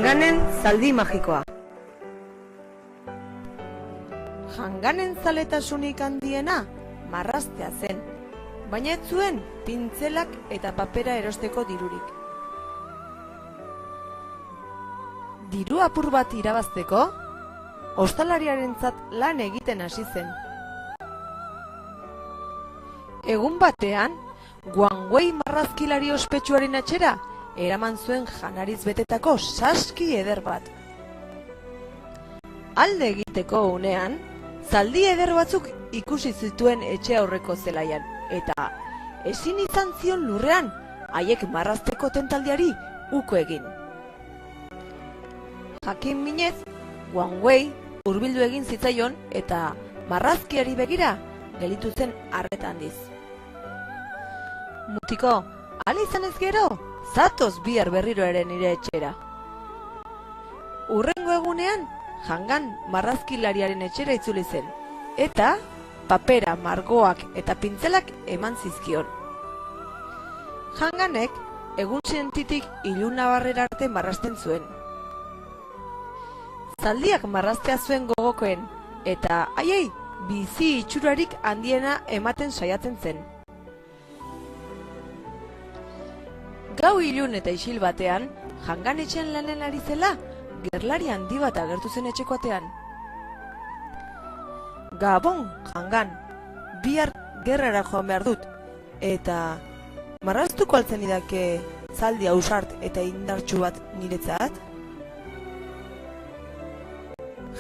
Janganen zaldi magikoa. Janganen zaletasunik handiena marraztea zen, baina ez zuen pintzelak eta papera erosteko dirurik. Diru apur bat irabazteko, ostalariarentzat lan egiten hasi zen. Egun batean, Guangwei marrazkilari ospetsuaren atxera eraman zuen janariz betetako saski eder bat. Alde egiteko unean, zaldi eder batzuk ikusi zituen etxe aurreko zelaian, eta ezin izan zion lurrean haiek marrazteko tentaldiari uko egin. Jakin minez, Guangwei hurbildu egin zitzaion eta marrazkiari begira gelditu zen arreta handiz. Mutiko, hala izan ez gero, zatoz bihar berriro ere nire etxera. Hurrengo egunean, Jangan marrazkilariaren etxera itzuli zen, eta papera, margoak eta pintzelak eman zizkion. Janganek egun sentitik iluna barrera arte marrazten zuen. Zaldiak marraztea zuen gogokoen, eta haiei bizi itxurarik handiena ematen saiatzen zen. Gau ilun eta isil batean, Jangan etxean lanen ari zela, gerlari handi bat agertu zen etxeko atean. Gabon, Jangan, bihar gerrara joan behar dut, eta marraztuko altzen idake zaldi ausart eta indartsu bat niretzat?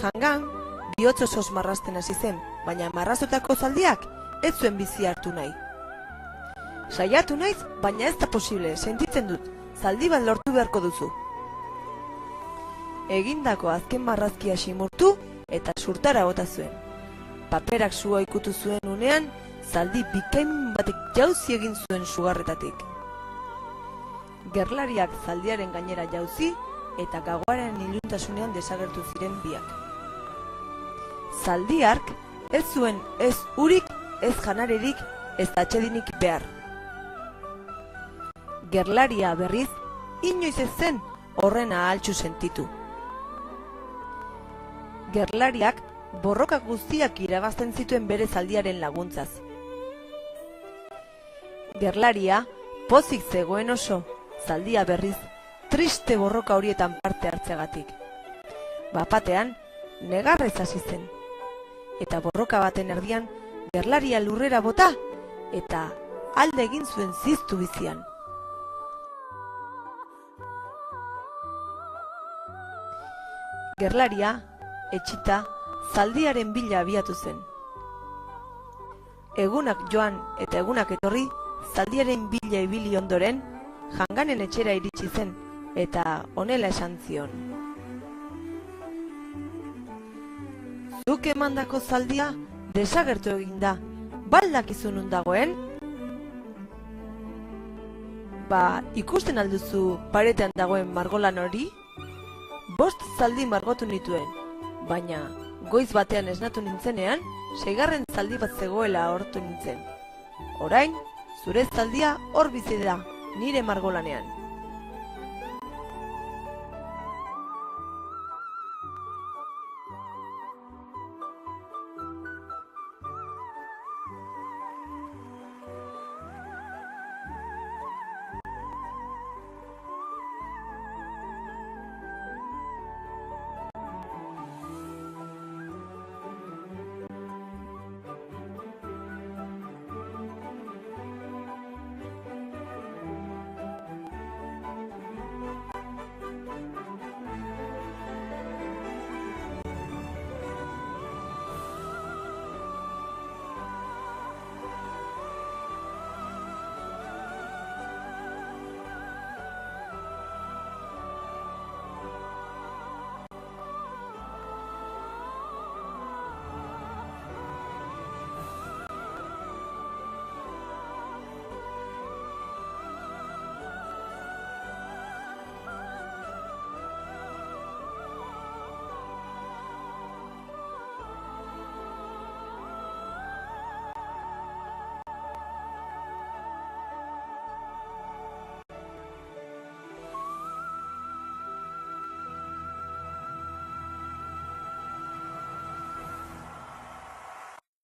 Jangan bihotz osoz marrazten hasi zen, baina marraztutako zaldiak ez zuen bizi hartu nahi. Saiatu naiz, baina ez da posible, sentitzen dut, zaldi bat lortu beharko duzu. Egindako azken marrazkia simurtu eta surtara bota zuen. Paperak sua ikutu zuen unean, zaldi bikain batek jauzi egin zuen sugarretatik. Gerlariak zaldiaren gainera jauzi eta gauaren iluntasunean desagertu ziren biak. Zaldiark ez zuen ez urik, ez janaririk, ez atxedinik behar. Gerlaria berriz, inoiz ez zen horren ahaltsu sentitu. Gerlariak borrokak guztiak irabazten zituen bere zaldiaren laguntzaz. Gerlaria pozik zegoen oso, zaldia berriz triste borroka horietan parte hartzegatik. Bapatean, negarrez hasi zen, eta borroka baten erdian gerlaria lurrera bota eta alde egin zuen ziztu bizian. Gerlaria, etxita, zaldiaren bila abiatu zen. Egunak joan eta egunak etorri, zaldiaren bila ibili ondoren, Janganen etxera iritsi zen, eta honela esan zion. Zuk emandako zaldia desagertu egin da, baldakizu nun dagoen? Ikusten alduzu paretean dagoen margolan hori? 5 zaldi margotu nituen, baina goiz batean esnatu nintzenean, 6. zaldi bat zegoela hortu nintzen. Orain, zure zaldia hor bizi da, nire margolanean.